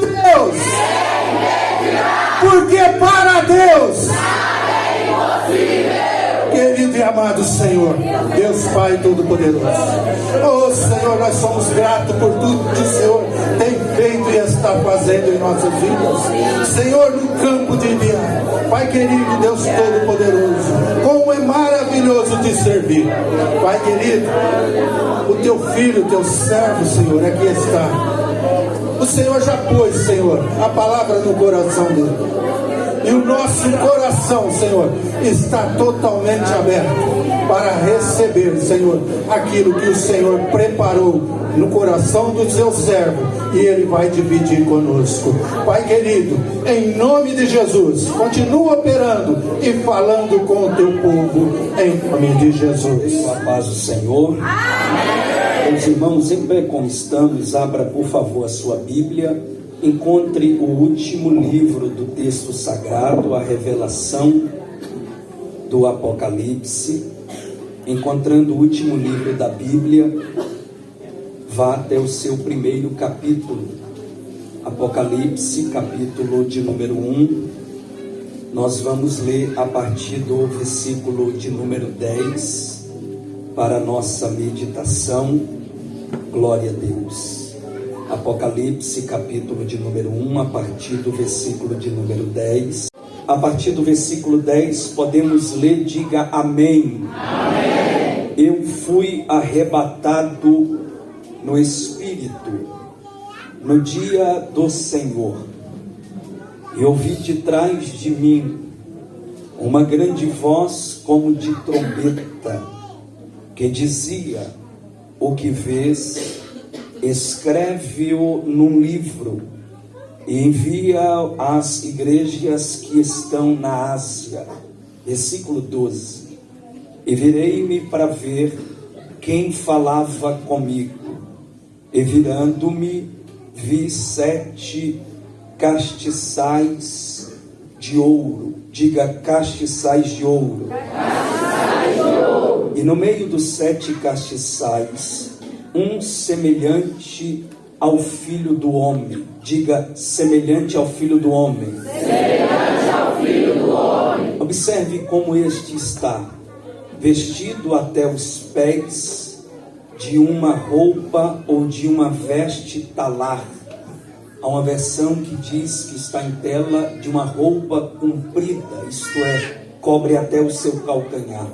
Deus, porque para Deus, querido e amado Senhor, Deus Pai Todo-Poderoso, oh Senhor, nós somos gratos por tudo que o Senhor tem feito e está fazendo em nossas vidas, Senhor, no campo de Ibiá. Pai querido, Deus Todo-Poderoso, como é maravilhoso te servir. Pai querido, o teu filho, o teu servo, Senhor, aqui está. O Senhor já pôs, Senhor, a palavra no coração dele. E o nosso coração, Senhor, está totalmente aberto para receber, Senhor, aquilo que o Senhor preparou no coração do seu servo, e Ele vai dividir conosco. Pai querido, em nome de Jesus, continua operando e falando com o teu povo, em nome de Jesus. Com a paz do Senhor. Amém. Meus irmãos, em pé como estamos, abra por favor a sua Bíblia. Encontre o último livro do texto sagrado, a revelação do Apocalipse. Encontrando o último livro da Bíblia, vá até o seu primeiro capítulo. Apocalipse, capítulo de número 1. Nós vamos ler a partir do versículo de número 10 para a nossa meditação. Glória a Deus. Apocalipse, capítulo de número 1, a partir do versículo de número 10. A partir do versículo 10, podemos ler, diga amém. Amém. Eu fui arrebatado no Espírito, no dia do Senhor, e ouvi de trás de mim uma grande voz como de trombeta, que dizia: o que vês, escreve-o num livro e envia às igrejas que estão na Ásia. Versículo 12. E virei-me para ver quem falava comigo, e virando-me vi 7 castiçais de ouro. Diga castiçais de ouro. Castiçais de ouro. E no meio dos 7 castiçais, um semelhante ao Filho do Homem. Diga semelhante ao Filho do Homem. Semelhante ao Filho do Homem. Observe como este está, vestido até os pés de uma roupa ou de uma veste talar. Há uma versão que diz, que está em tela, de uma roupa comprida, isto é, cobre até o seu calcanhar,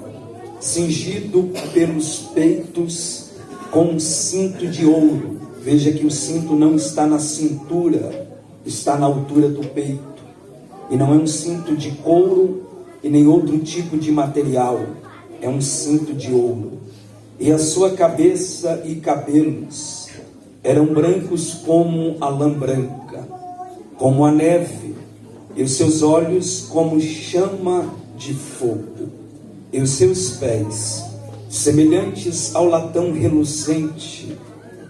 cingido pelos peitos com um cinto de ouro. Veja que o cinto não está na cintura, está na altura do peito. E não é um cinto de couro e nem outro tipo de material. É um cinto de ouro. E a sua cabeça e cabelos eram brancos como a lã branca, como a neve. E os seus olhos como chama de fogo. E os seus pés semelhantes ao latão reluzente,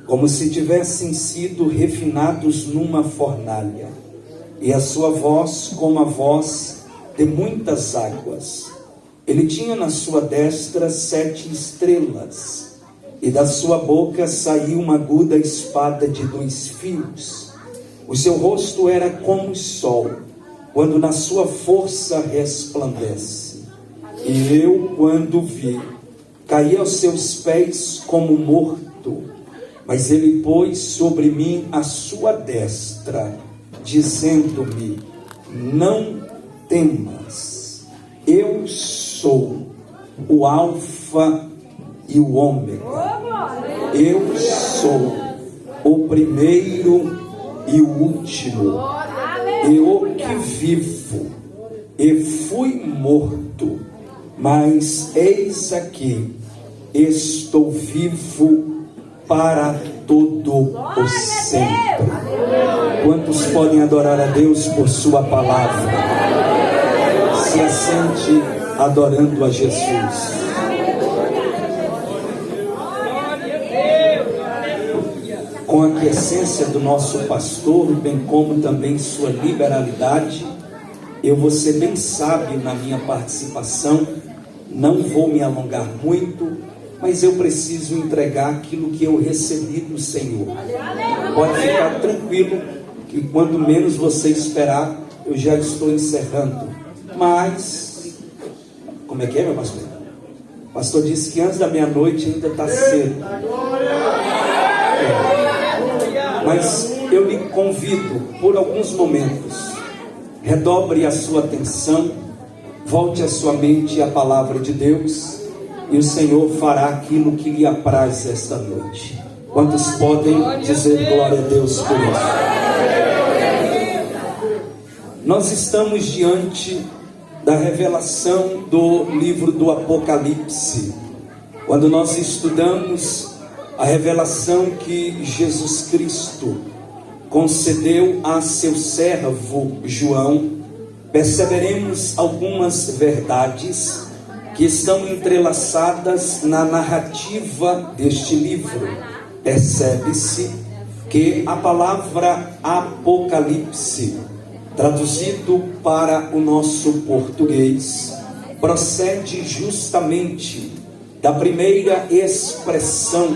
como se tivessem sido refinados numa fornalha. E a sua voz como a voz de muitas águas. Ele tinha na sua destra 7 estrelas, e da sua boca saiu uma aguda espada de 2 fios. O seu rosto era como o sol, quando na sua força resplandece. E eu, quando vi, caí aos seus pés como morto. Mas ele pôs sobre mim a sua destra, dizendo-me: não temas, eu sou o Alfa e o Ômega. Eu sou o primeiro e o último, e o que vivo, e fui morto, mas eis aqui, estou vivo para todo o sempre. Quantos podem adorar a Deus por sua palavra? Se assente adorando a Jesus. Com a aquiescência do nosso pastor, bem como também sua liberalidade, eu vou ser bem sábio na minha participação. Não vou me alongar muito, mas eu preciso entregar aquilo que eu recebi do Senhor. Pode ficar tranquilo que quando menos você esperar, eu já estou encerrando. Mas, como é que é, meu pastor? O pastor disse que antes da meia-noite ainda está cedo. Mas eu lhe convido, por alguns momentos, redobre a sua atenção, volte a sua mente à palavra de Deus, e o Senhor fará aquilo que lhe apraz esta noite. Quantos podem dizer glória a Deus por isso? Nós estamos diante da revelação do livro do Apocalipse. Quando nós estudamos a revelação que Jesus Cristo concedeu a seu servo João, perceberemos algumas verdades que estão entrelaçadas na narrativa deste livro. Percebe-se que a palavra Apocalipse, traduzido para o nosso português, procede justamente da primeira expressão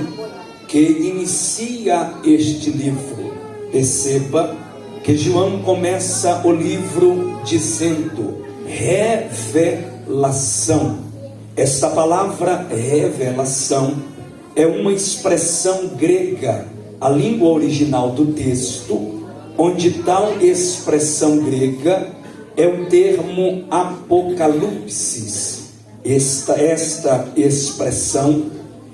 que inicia este livro. Perceba que João começa o livro dizendo revelação. Esta palavra revelação é uma expressão grega, a língua original do texto, onde tal expressão grega é o termo apocalipsis. Esta expressão,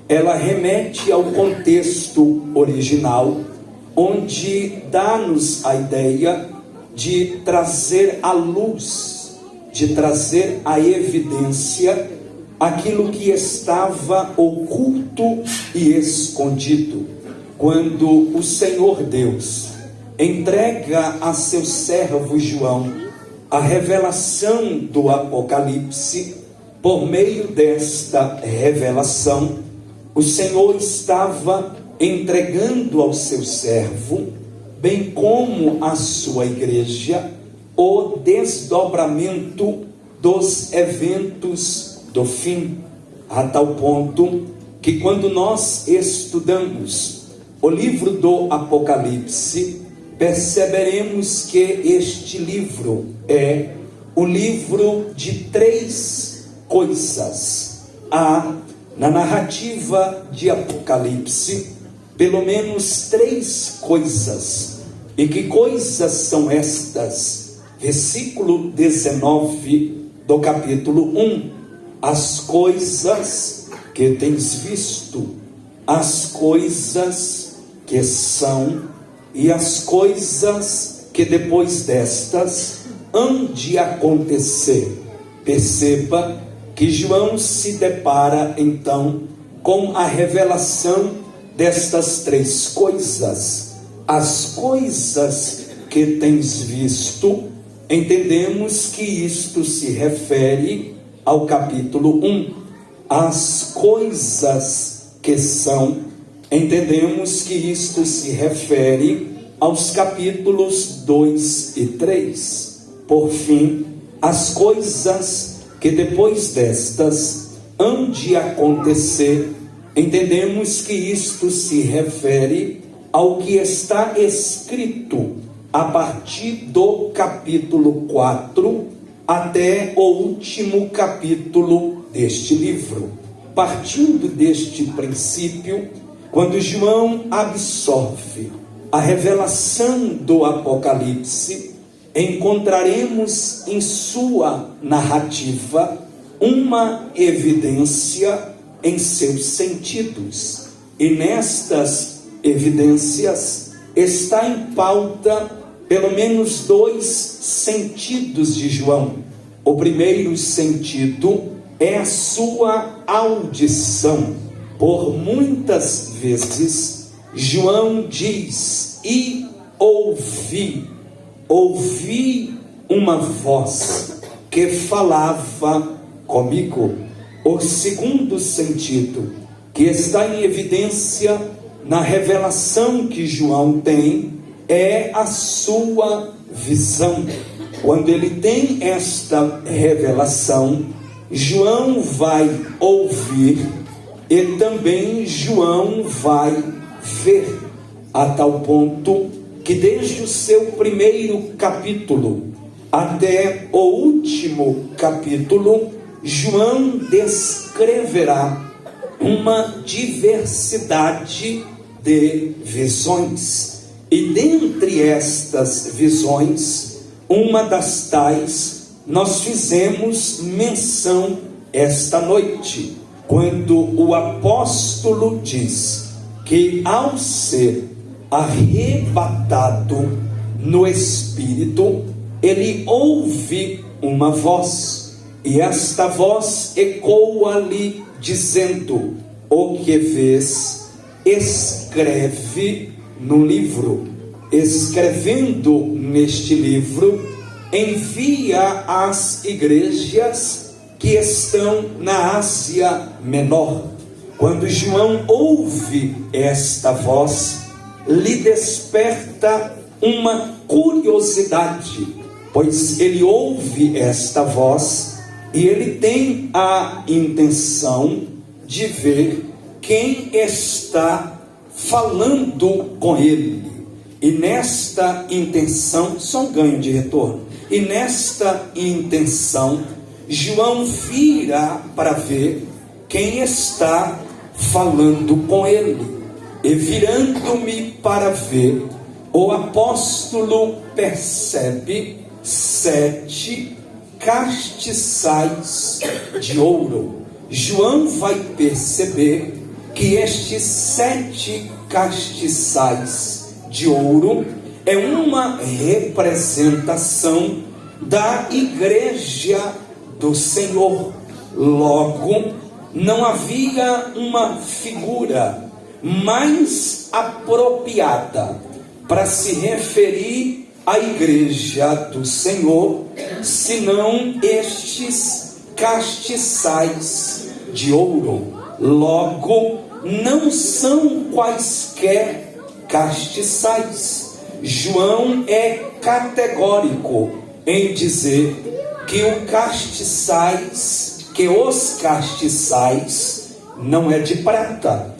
ela remete ao contexto original, onde dá-nos a ideia de trazer à luz, de trazer à evidência aquilo que estava oculto e escondido. Quando o Senhor Deus entrega a seu servo João a revelação do Apocalipse, por meio desta revelação, o Senhor estava entregando ao seu servo, bem como à sua igreja, o desdobramento dos eventos do fim, a tal ponto que quando nós estudamos o livro do Apocalipse, perceberemos que este livro é o livro de três coisas. Há na narrativa de Apocalipse pelo menos três coisas. E que coisas são estas? Versículo 19 do capítulo 1: as coisas que tens visto, as coisas que são e as coisas que depois destas hão de acontecer. Perceba que João se depara então com a revelação destas três coisas. As coisas que tens visto, entendemos que isto se refere ao capítulo 1. As coisas que são, entendemos que isto se refere aos capítulos 2 e 3. Por fim, as coisas que depois destas hão de acontecer, entendemos que isto se refere ao que está escrito a partir do capítulo 4 até o último capítulo deste livro. Partindo deste princípio, quando João absorve a revelação do Apocalipse, encontraremos em sua narrativa uma evidência em seus sentidos. E nestas evidências está em pauta pelo menos dois sentidos de João. O primeiro sentido é a sua audição. Por muitas vezes João diz: e ouvi uma voz que falava comigo. O segundo sentido, que está em evidência na revelação que João tem, é a sua visão. Quando ele tem esta revelação, João vai ouvir e também João vai ver, a tal ponto que que desde o seu primeiro capítulo até o último capítulo, João descreverá uma diversidade de visões. E dentre estas visões, uma das tais nós fizemos menção esta noite, quando o apóstolo diz que ao ser arrebatado no Espírito, ele ouve uma voz, e esta voz ecoa-lhe dizendo: o que vês, escreve no livro. Escrevendo neste livro, envia às igrejas que estão na Ásia Menor. Quando João ouve esta voz, lhe desperta uma curiosidade, pois ele ouve esta voz e ele tem a intenção de ver quem está falando com ele. E nesta intenção, só um ganho de retorno, e nesta intenção, João vira para ver quem está falando com ele. E virando-me para ver, o apóstolo percebe 7 castiçais de ouro. João vai perceber que estes 7 castiçais de ouro é uma representação da igreja do Senhor. Logo, não havia uma figura mais apropriada para se referir à igreja do Senhor, senão estes castiçais de ouro. Logo, não são quaisquer castiçais. João é categórico em dizer que os castiçais não é de prata,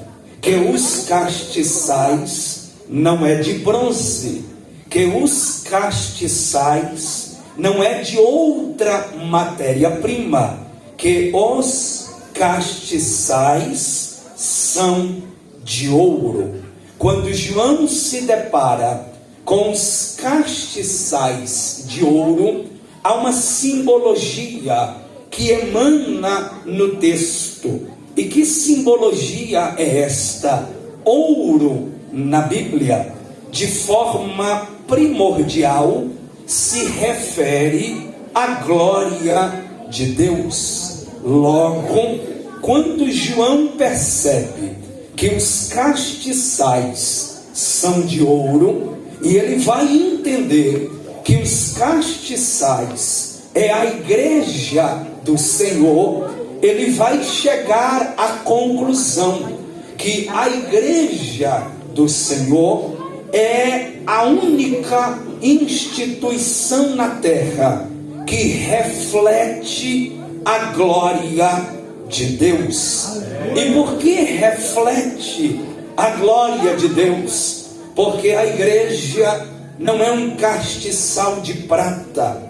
que os castiçais não é de bronze, que os castiçais não é de outra matéria-prima, que os castiçais são de ouro. Quando João se depara com os castiçais de ouro, há uma simbologia que emana no texto. E que simbologia é esta? Ouro, na Bíblia, de forma primordial, se refere à glória de Deus. Logo, quando João percebe que os castiçais são de ouro, e ele vai entender que os castiçais é a igreja do Senhor, ele vai chegar à conclusão que a igreja do Senhor é a única instituição na terra que reflete a glória de Deus. E por que reflete a glória de Deus? Porque a igreja não é um castiçal de prata,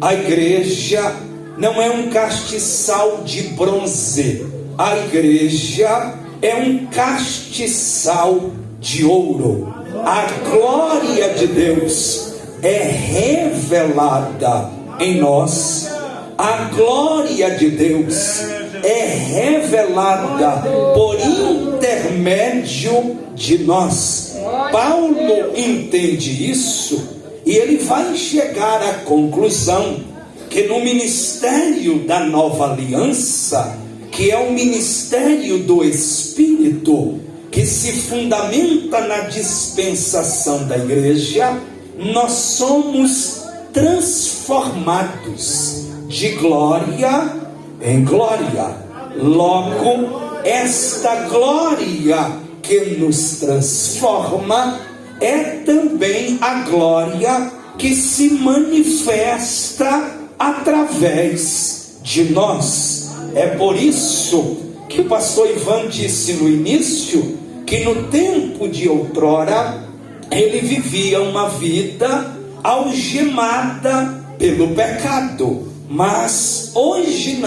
a igreja não é um castiçal de bronze, a igreja é um castiçal de ouro. A glória de Deus é revelada em nós, a glória de Deus é revelada por intermédio de nós. Paulo entende isso e ele vai chegar à conclusão que no ministério da nova aliança, que é o ministério do Espírito, que se fundamenta na dispensação da igreja, nós somos transformados de glória em glória. Logo, esta glória que nos transforma é também a glória que se manifesta através de nós. É por isso que o pastor Ivan disse no início que no tempo de outrora ele vivia uma vida algemada pelo pecado. Mas hoje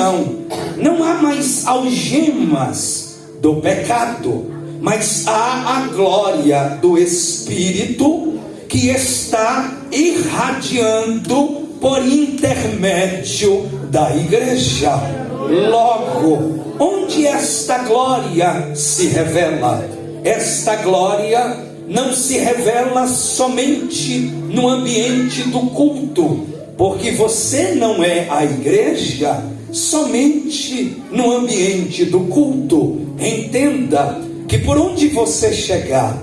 não há mais algemas do pecado, mas há a glória do Espírito que está irradiando por intermédio da igreja. Logo, onde esta glória se revela? Esta glória não se revela somente no ambiente do culto, porque você não é a igreja somente no ambiente do culto. Entenda que por onde você chegar,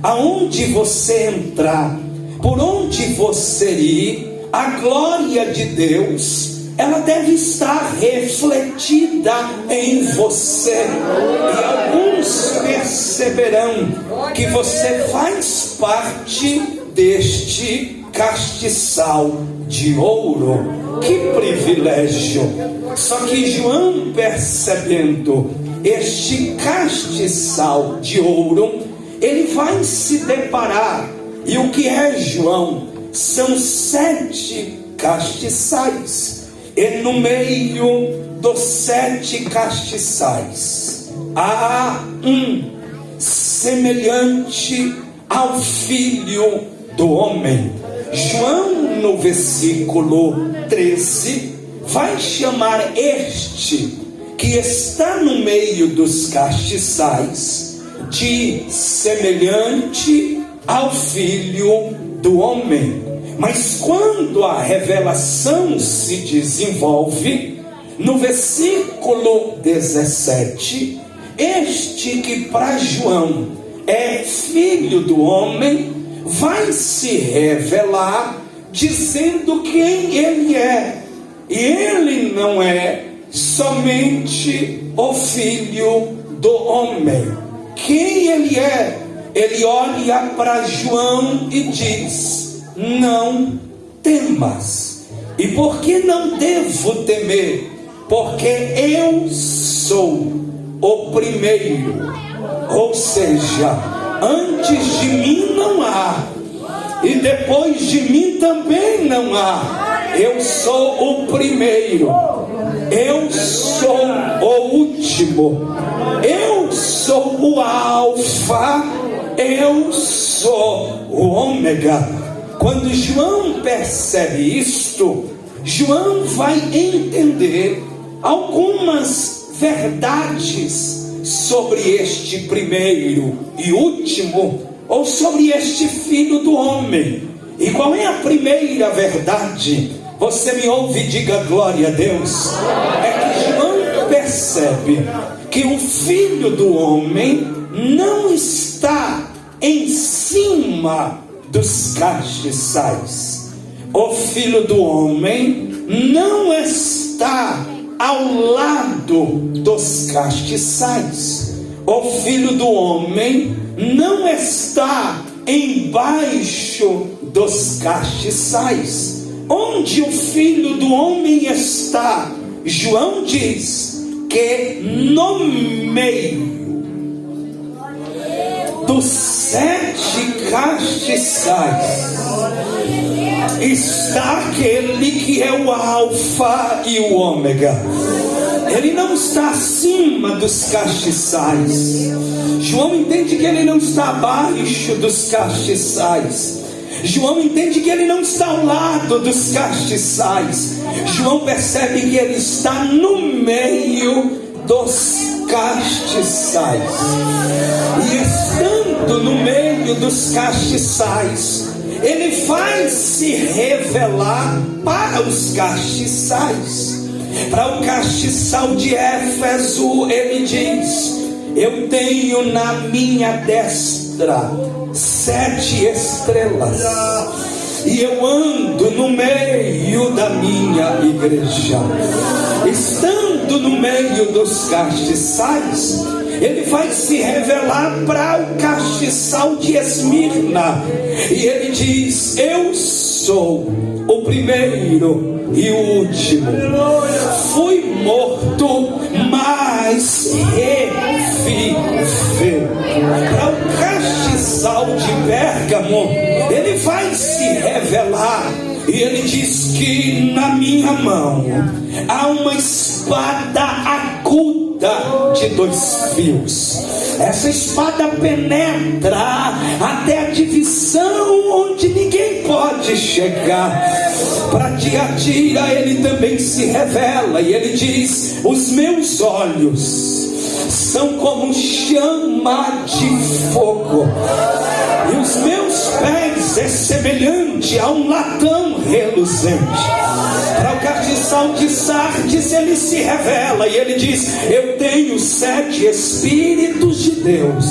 aonde você entrar, por onde você ir, a glória de Deus, ela deve estar refletida em você. E alguns perceberão que você faz parte deste castiçal de ouro. Que privilégio! Só que João, percebendo este castiçal de ouro, ele vai se deparar. E o que é, João? São 7 castiçais. E no meio dos 7 castiçais há um semelhante ao Filho do Homem. João, no versículo 13, vai chamar este que está no meio dos castiçais de semelhante ao Filho do Homem. Mas quando a revelação se desenvolve, no versículo 17, este que para João é Filho do Homem, vai se revelar dizendo quem ele é. E ele não é somente o Filho do Homem. Quem ele é? Ele olha para João e diz: não temas. E por que não devo temer? Porque eu sou o primeiro. Ou seja, antes de mim não há, e depois de mim também não há. Eu sou o primeiro, eu sou o último, eu sou o alfa, eu sou o ômega. Quando João percebe isto, João vai entender algumas verdades sobre este primeiro e último, ou sobre este Filho do Homem. E qual é a primeira verdade? Você me ouve e diga glória a Deus. É que João percebe que o Filho do Homem não está em cima dos castiçais. O Filho do Homem não está ao lado dos castiçais. O Filho do Homem não está embaixo dos castiçais. Onde o Filho do Homem está? João diz que no meio dos 7 castiçais está aquele que é o alfa e o ômega. Ele não está acima dos castiçais. João entende que ele não está abaixo dos castiçais. João entende que ele não está ao lado dos castiçais. João percebe que ele está no meio dos castiçais. E estando no meio dos castiçais, ele vai se revelar para os castiçais. Para o castiçal de Éfeso, ele diz: eu tenho na minha destra 7 estrelas, e eu ando no meio da minha igreja. Estando no meio dos castiçais, ele vai se revelar para o castiçal de Esmirna, e ele diz: eu sou o primeiro e o último. Fui morto, mas reviveu. Para o castiçal de Pérgamo, Pérgamo, ele vai se revelar. E ele diz que na minha mão há uma espada aguda de 2 fios. Essa espada penetra até a divisão onde ninguém pode chegar. Para Tiatira ele também se revela e ele diz: os meus olhos são como chama de fogo, e os meus pés é semelhante a um latão reluzente. Para o castiçal de Sardes ele se revela e ele diz: eu tenho 7 Espíritos de Deus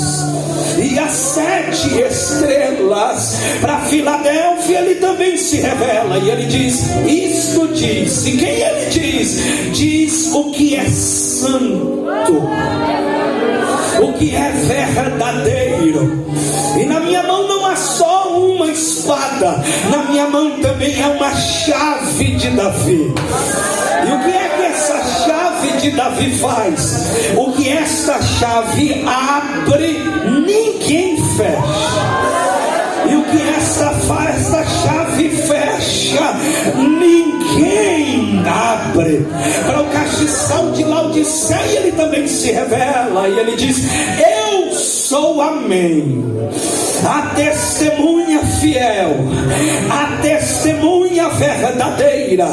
e as 7 estrelas. Para Filadélfia ele também se revela e ele diz: isto diz. E quem ele diz? Diz o que é santo, o que é verdadeiro. E na minha mão não há só uma espada, na minha mão também é uma chave de Davi. E o que é que essa chave de Davi faz? O que esta chave abre, ninguém fecha. E o que esta chave fecha, ninguém abre. Para o castiçal de Laodiceia ele também se revela e ele diz: eu sou, amém, a testemunha fiel, a testemunha verdadeira,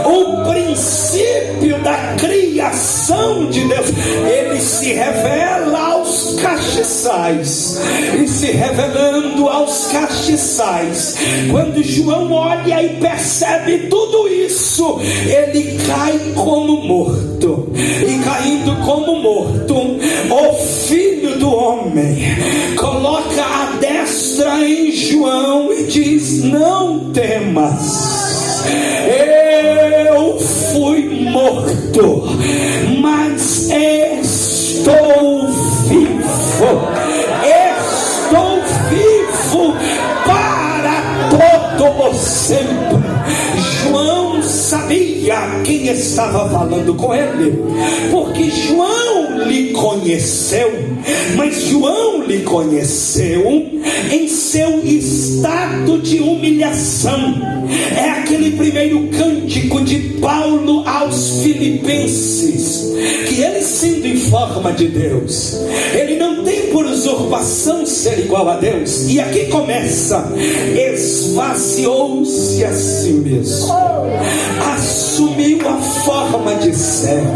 o princípio da criação de Deus. Ele se revela aos castiçais, e se revelando aos castiçais, quando João olha e percebe tudo isso, ele cai como morto. E caindo como morto, o Filho do Homem coloca a destra em João e diz: não temas, eu fui morto, mas estou vivo, estou vivo para todo o sempre. João sabia quem estava falando com ele, porque João lhe conheceu, mas João lhe conheceu em seu estado de humilhação. É aquele primeiro cântico de Paulo aos Filipenses, que ele, sendo em forma de Deus, ele não tem por usurpação ser igual a Deus. E aqui começa: esvaziou-se a si mesmo, assumiu a forma de servo,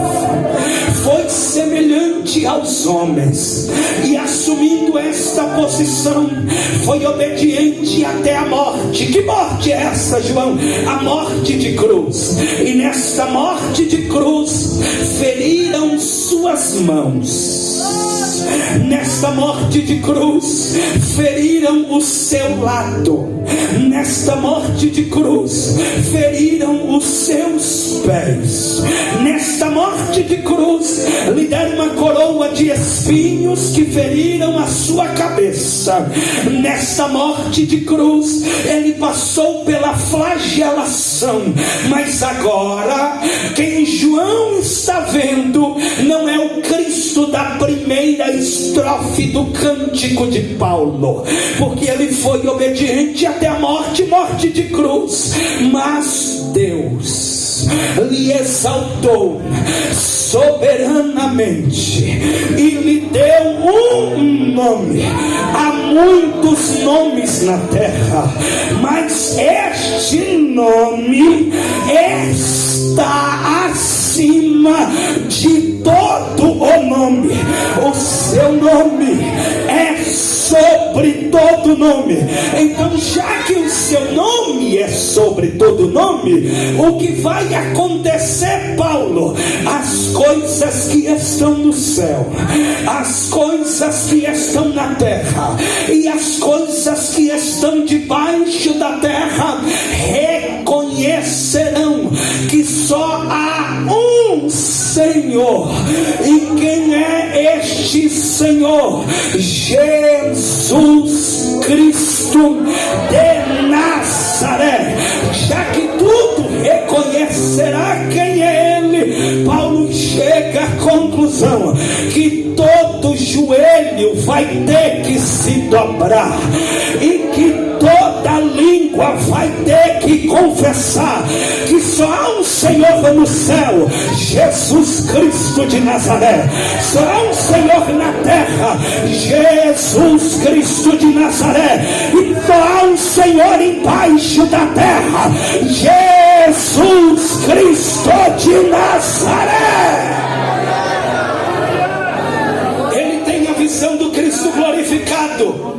foi semelhante aos homens, e assumindo esta posição, foi obediente até a morte. Que morte é essa, João? A morte de cruz. E nesta morte de cruz feriram suas mãos. Nesta morte de cruz feriram o seu lado. Nesta morte de cruz feriram os seus pés. Nesta morte de cruz lhe deram uma coroa de espinhos que feriram a sua cabeça. Nesta morte de cruz ele passou pela flagelação. Mas agora quem João está vendo não é o Cristo da primeira estrofe do cântico de Paulo, porque ele foi obediente até a morte, morte de cruz, mas Deus lhe exaltou soberanamente e lhe deu um nome. Há muitos nomes na terra, mas este nome está acima de todo o nome. O seu nome é sobre todo nome. Então, já que o seu nome é sobre todo nome, o que vai acontecer, Paulo? As coisas que estão no céu, as coisas que estão na terra e as coisas que estão debaixo da terra reconhecerão que só há um Senhor. E quem é este Senhor? Jesus Cristo de Nazaré. Já que tudo reconhecerá quem é Ele, Paulo chega conclusão que todo joelho vai ter que se dobrar e que toda língua vai ter que confessar que só há um Senhor no céu, Jesus Cristo de Nazaré. Só há um Senhor na terra, Jesus Cristo de Nazaré. E só há um Senhor embaixo da terra, Jesus Cristo de Nazaré. Ele tem a visão do Cristo glorificado.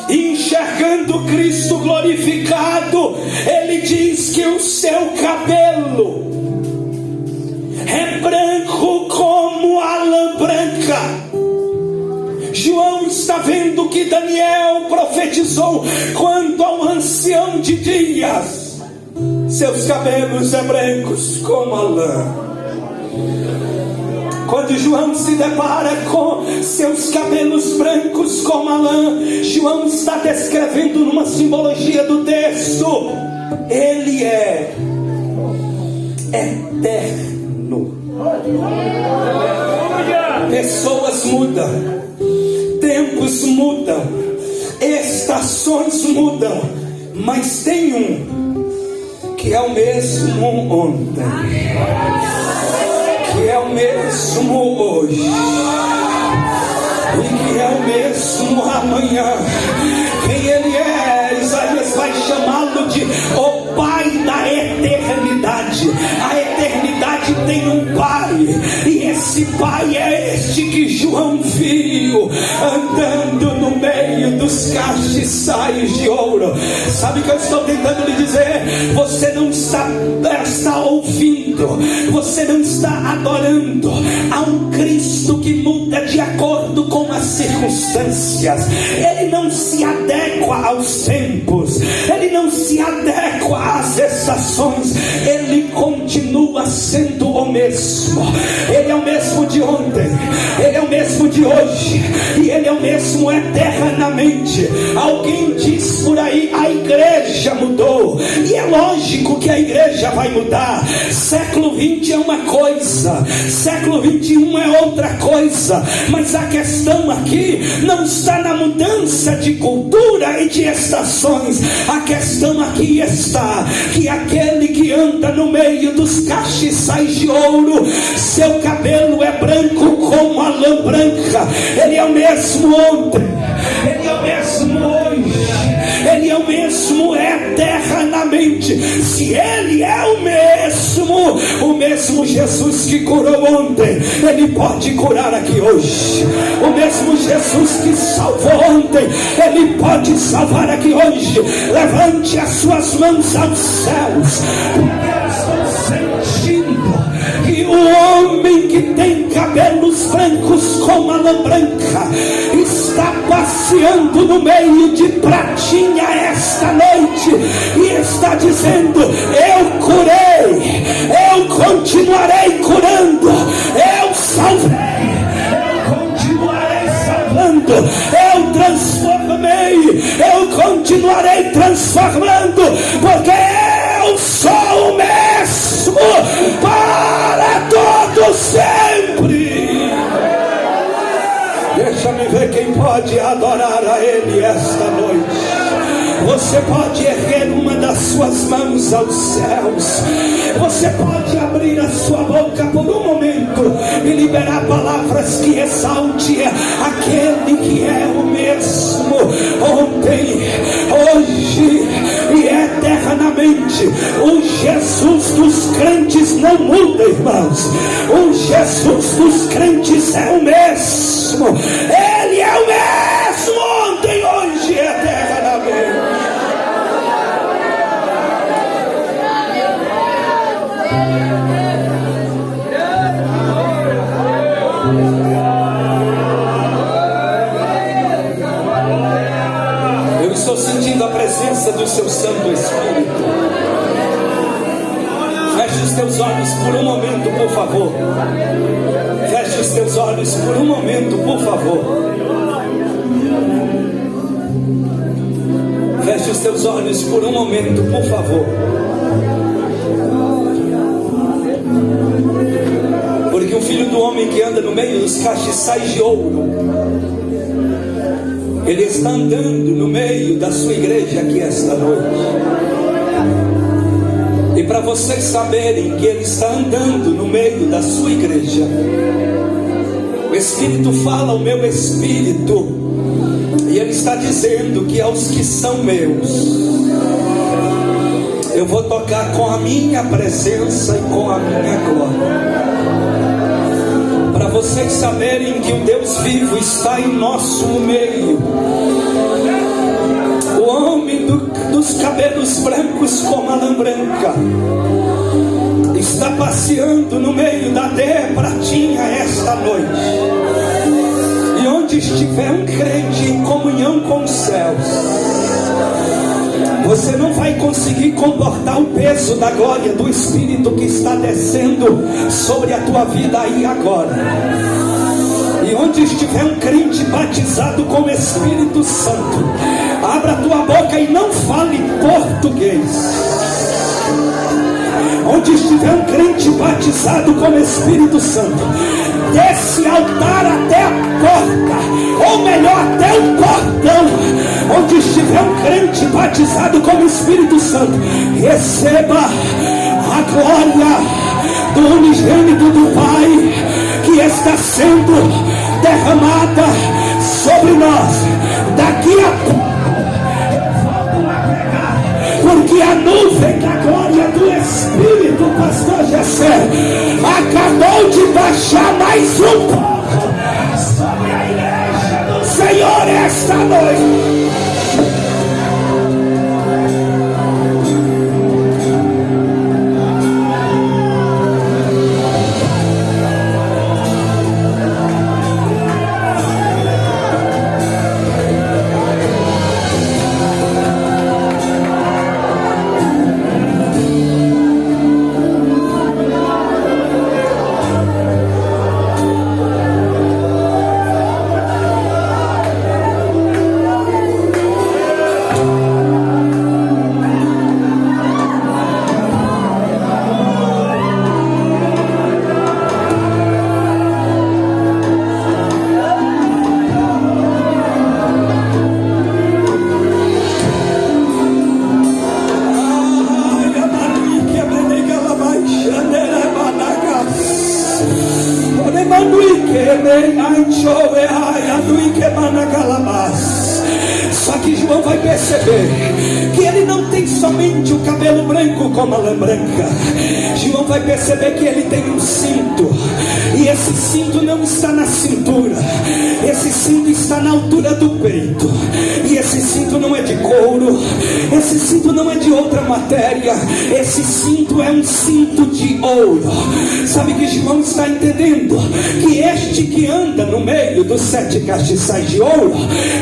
E enxergando Cristo glorificado, ele diz que o seu cabelo é branco como a lã branca. João está vendo que Daniel profetizou quando ao ancião de dias, seus cabelos é brancos como a lã. Quando João se depara com seus cabelos brancos como a lã, João está descrevendo numa simbologia do texto, ele é eterno. Pessoas mudam, tempos mudam, estações mudam, mas tem um que é o mesmo ontem, que é o mesmo hoje e que é o mesmo amanhã. Quem ele é? Isaías vai chamá-lo de o Pai da eternidade. A eternidade tem um Pai, e esse Pai é este que João viu andando no meio dos castiçais de ouro. Sabe o que eu estou tentando lhe dizer? Você não está ouvindo, você não está adorando a um Cristo que muda de acordo com as circunstâncias. Ele não se adequa aos tempos, ele não se adequa às estações, ele continua sendo o mesmo. Ele é o mesmo de ontem, ele é o mesmo de hoje, e ele é o mesmo eternamente. Alguém diz por aí, a igreja mudou, e é lógico que a igreja vai mudar. Século 20 é uma coisa, século 21 é outra coisa, mas a questão aqui não está na mudança de cultura e de estações. A questão aqui está que aquele que anda no meio dos castiçais de ouro, seu cabelo é branco como a lã branca. Ele é o mesmo ontem, ele é o mesmo hoje, ele é o mesmo eternamente. Se ele é o mesmo Jesus que curou ontem, ele pode curar aqui hoje. O mesmo Jesus que salvou ontem, ele pode salvar aqui hoje. Levante as suas mãos aos céus, porque eu estou sentindo que o homem que tem cabelos brancos como a lã branca está passeando no meio de Pratinha esta noite e está dizendo: eu curei, eu continuarei curando, eu salvei, eu continuarei salvando, eu transformei, eu continuarei transformando, porque eu sou o mesmo para todo sempre. Deixa-me ver quem pode adorar a Ele esta noite. Você pode erguer uma das suas mãos aos céus. Você pode abrir a sua boca por um momento e liberar palavras que exalte aquele que é o mesmo ontem, hoje e eternamente. O Jesus dos crentes não muda, irmãos. O Jesus dos crentes é o mesmo. Ele é o mesmo ontem, hoje e eternamente. Eu estou sentindo a presença do seu Santo Espírito. Feche os teus olhos por um momento, por favor. Feche os teus olhos por um momento, por favor. Feche os teus olhos por um momento, por favor. Porque o Filho do homem que anda no meio dos castiçais de ouro. Ele está andando no meio da sua igreja aqui esta noite. E para vocês saberem que ele está andando no meio da sua igreja, o Espírito fala ao meu espírito, e ele está dizendo que aos que são meus, eu vou tocar com a minha presença e com a minha glória. Para vocês saberem que o Deus vivo está em nosso meio. O homem dos cabelos brancos como a lã branca está passeando no meio da aldeia pratinha esta noite. E onde estiver um crente em comunhão com os céus, você não vai conseguir comportar o peso da glória do Espírito que está descendo sobre a tua vida aí agora. E onde estiver um crente batizado com o Espírito Santo, abra a tua boca e não fale português. Onde estiver um crente batizado com o Espírito Santo, desse altar até a porta, ou melhor, até o portão. Onde estiver um crente batizado com o Espírito Santo, receba a glória do unigênito do Pai, que está sendo derramada sobre nós. Daqui a pouco eu volto a pregar, porque a nuvem da glória do Espírito, pastor Jessé, acabou de baixar mais um pouco sobre a igreja do Senhor esta noite. Só que João vai perceber que ele não tem somente o cabelo branco como a lã branca. João vai perceber que ele tem um cinto, e esse cinto não está na cintura, esse cinto está na altura do peito. E esse cinto não é de couro, esse cinto não é de outra matéria, esse cinto é um cinto de ouro. Sabe que João está entendendo que este que anda no meio dos 7 castiçais de ouro,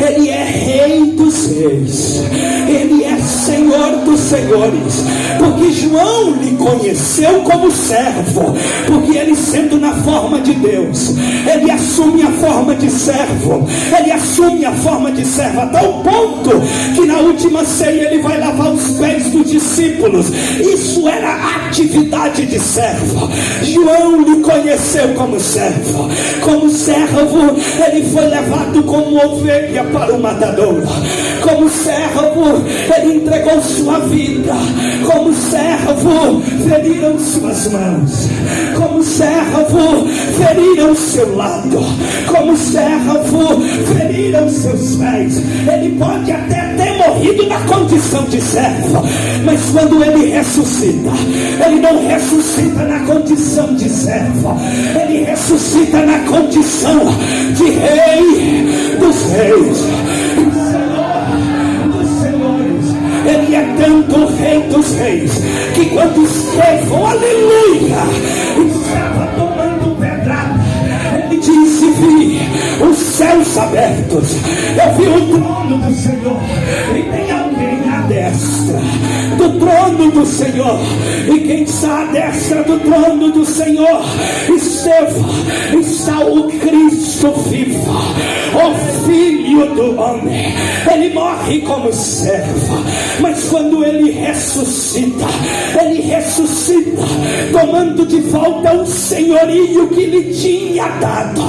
ele é rei dos reis, ele é senhor dos senhores, porque João lhe conheceu como servo, porque ele, sendo na forma de Deus, ele assume a forma de servo, ele assume a forma de servo, a tal ponto que na última ceia ele vai lavar os pés dos discípulos. Isso era atividade de servo. João lhe conheceu como servo. Como servo, ele foi levado como ovelha para o matadouro. Como servo, ele entregou sua vida. Como servo, feriram suas mãos. Como servo, feriram seu lado. Como servo, feriram seus pés. Ele pode até ter morrido na condição de servo, mas quando ele ressuscita, ele não ressuscita na condição de servo, ele ressuscita na condição de rei dos reis, Senhor dos senhores. Ele é tanto rei dos reis que quando Estevão, aleluia, estava tomando pedrada, ele disse: vi os céus abertos, eu vi o trono do Senhor, e tem alguém destra do trono do Senhor. E quem está à destra do trono do Senhor, está o Cristo vivo, o Filho do homem. Ele morre como servo, mas quando ele ressuscita tomando de volta o senhorio que lhe tinha dado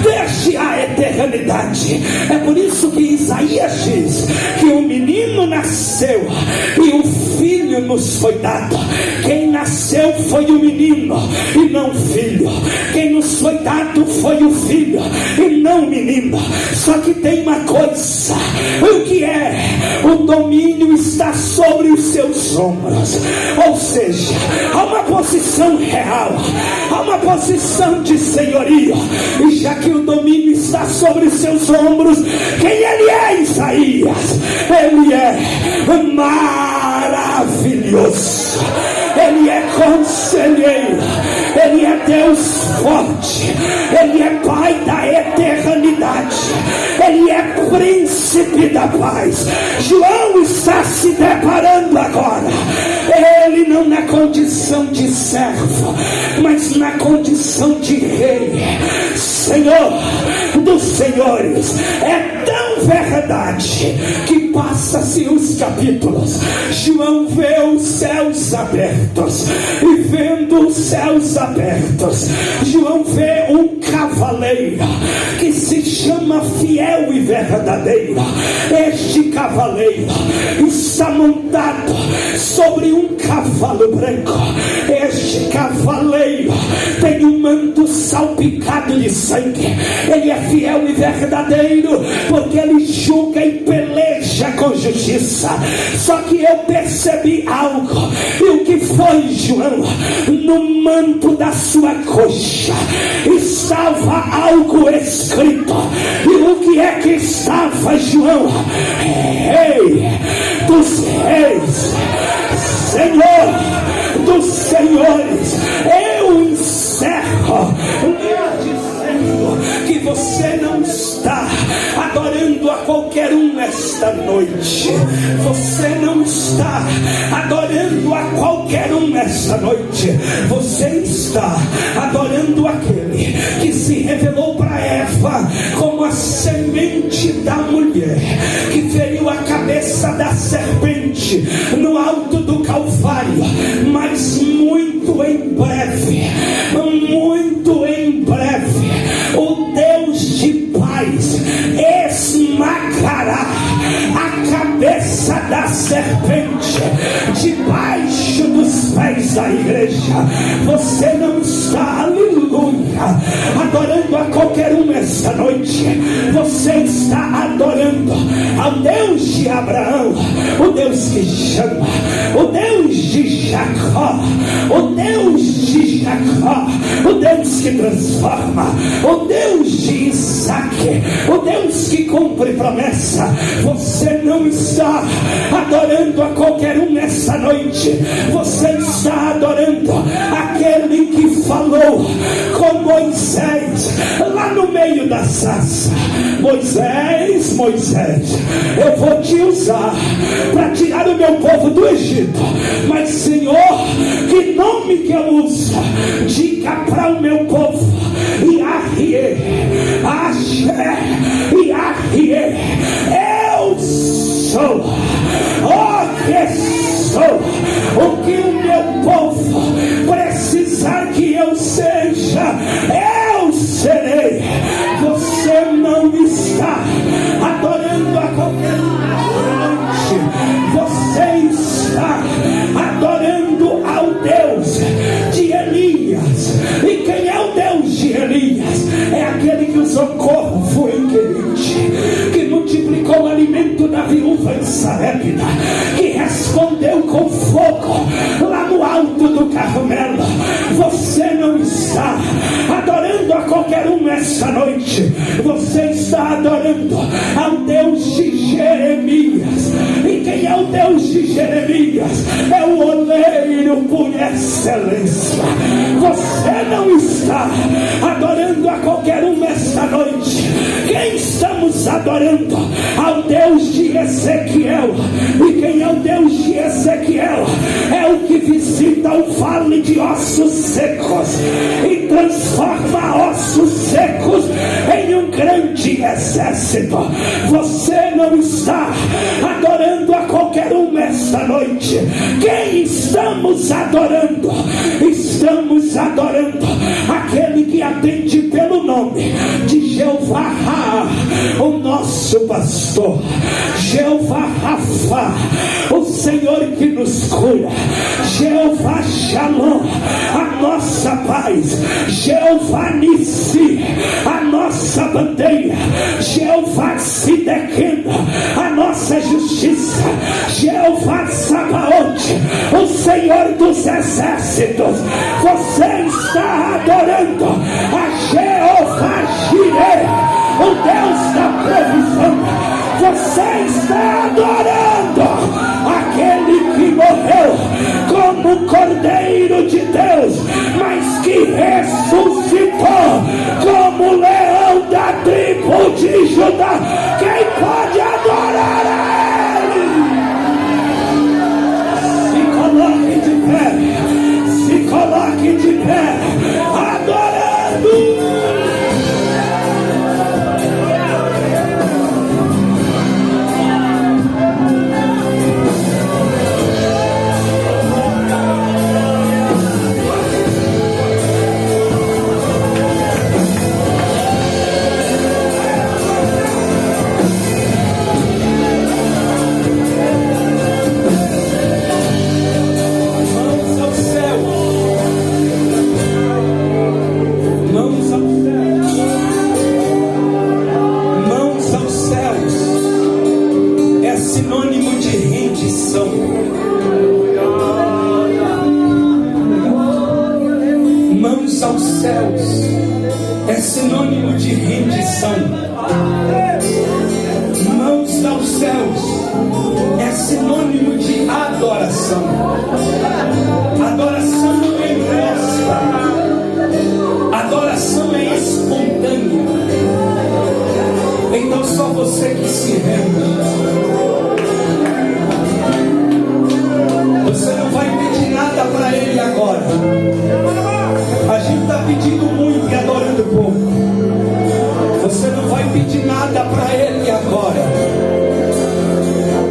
desde a eternidade. É por isso que Isaías diz que o menino nasceu e o filho nos foi dado. Quem nasceu foi o menino e não o filho. Quem nos foi dado foi o filho e não o menino. Só que tem uma coisa: o que é? O domínio está sobre os seus ombros. Ou seja, há uma posição real, há uma posição de senhorio. E já que o domínio está sobre os seus ombros, quem ele é, Isaías? Ele é maravilhoso, ele é conselheiro, ele é Deus forte, ele é Pai da eternidade, ele é príncipe da paz. João está se deparando agora, ele não na condição de servo, mas na condição de rei, Senhor dos senhores. É tão verdade que passa-se os capítulos, João vê os céus abertos, e vendo os céus abertos, João vê um cavaleiro que se chama Fiel e Verdadeiro. Este cavaleiro está montado sobre um cavalo branco. Este cavaleiro tem um manto salpicado de sangue. Ele é fiel e verdadeiro porque ele julga e peleja com justiça. Só que eu percebi algo. E o que foi, João? No manto da sua coxa estava algo escrito. E o que é que estava, João? Rei dos reis, Senhor dos senhores. Eu encerro dizendo que você não está adorando a qualquer um esta noite. Você não está adorando a qualquer um esta noite. Você está adorando aquele que se revelou para Eva como a semente da mulher, que feriu a cabeça da serpente no alto do Calvário. Mas muito em breve, o Deus de paz esmagará a cabeça da serpente debaixo dos pés da igreja. Você não está, aleluia, adorando a qualquer um esta noite. Você está adorando ao Deus de Abraão, o Deus que chama, o Deus de Jacó, o Deus de Jacó, o Deus que transforma, o Deus de Isaac, o Deus que cumpre promessa. Você não está adorando a qualquer um nessa noite. Você está adorando aquele que falou com Moisés lá no meio da sarça. Moisés, eu vou te usar para tirar o meu povo do Egito. Mas, Senhor, que nome que eu uso? Diga para o meu povo: Yahweh, Asher, Yahweh, eu sou o que sou. O que o meu povo precisar que eu seja, eu serei. Você não está adorando a qualquer noite. Você está adorando ao Deus de Elias. E quem é o Deus de Elias? É aquele que usou corvo em Querite, que multiplicou o alimento da viúva em Sarepta, que respondeu com fogo lá no alto do Carmelo. Você não está adorando a qualquer um nesta noite. Você está adorando ao Deus de Jeremias. E quem é o Deus de Jeremias? É o oleiro por excelência. Você não está adorando a qualquer um nesta noite. Quem estamos estamos adorando ao Deus de Ezequiel. E quem é o Deus de Ezequiel? É o que visita o vale de ossos secos e transforma ossos secos em um grande exército. Você não está adorando a qualquer um esta noite. Quem estamos adorando? Estamos adorando aquele que atende pelo nome de Jeová, o nosso pastor, Jeová Rafa, o Senhor que nos cura, Jeová Shalom, a nossa paz, Jeová Nissi, a nossa bandeira, Jeová Sidequena, a nossa justiça, Jeová Sabaote, o Senhor dos exércitos. Você está adorando a Jeová Jireh, o Deus da provisão. Você está adorando aquele que morreu como Cordeiro de Deus, mas que ressuscitou como leão da tribo de Judá. Quem pode adorar a Ele? Se coloque de pé, se coloque de pé, adorando. Aos céus é sinônimo de rendição. Mãos aos céus é sinônimo de adoração. Adoração não é imposta, adoração é espontânea. Então só você que se rende. Você não vai pedir nada para Ele agora. A gente está pedindo muito e adorando pouco. Você não vai pedir nada para Ele agora.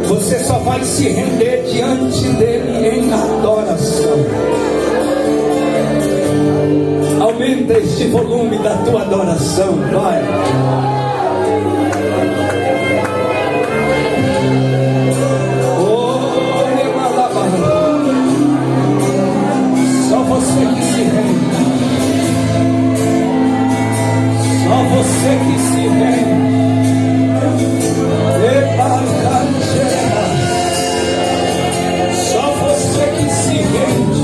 Você só vai se render diante dEle em adoração. Aumenta este volume da tua adoração, vai. Só você que se rende. Só você que se rende. Só você que se rende.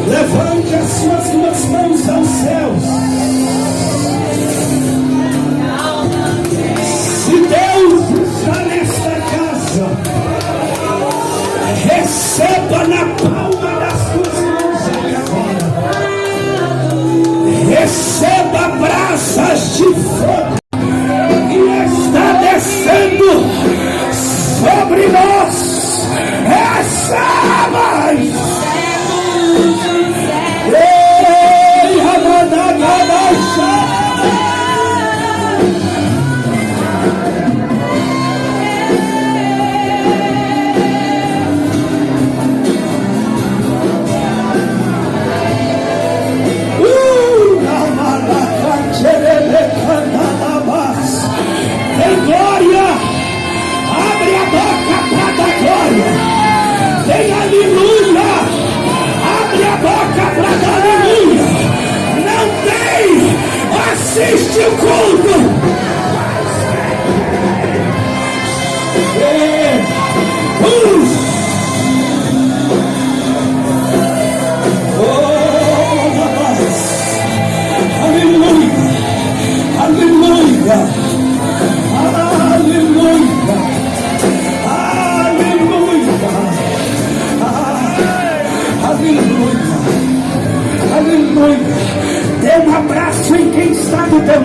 Levante as suas duas mãos aos céus. Se Deus está nesta casa, receba na palma das tuas mãos agora. Receba brasas de fogo que está descendo sobre nós. Receba! Ei, Ramadagadaxa! Tem glória! Abre a boca para dar glória! Tem aleluia!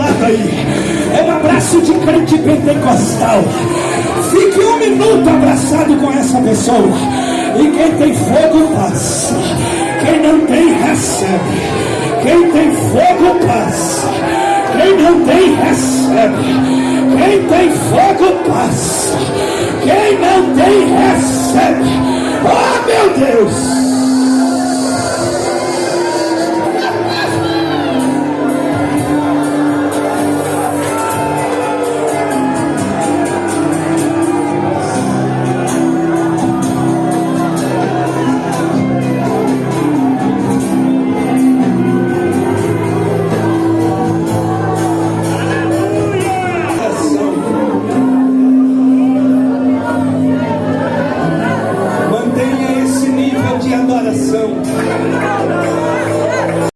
lado aí. É um abraço de crente pentecostal. Fique 1 minuto abraçado com essa pessoa. E quem tem fogo passa. Quem não tem recebe. Quem tem fogo passa. Quem não tem recebe. Quem tem fogo passa. Quem não tem recebe. Oh meu Deus!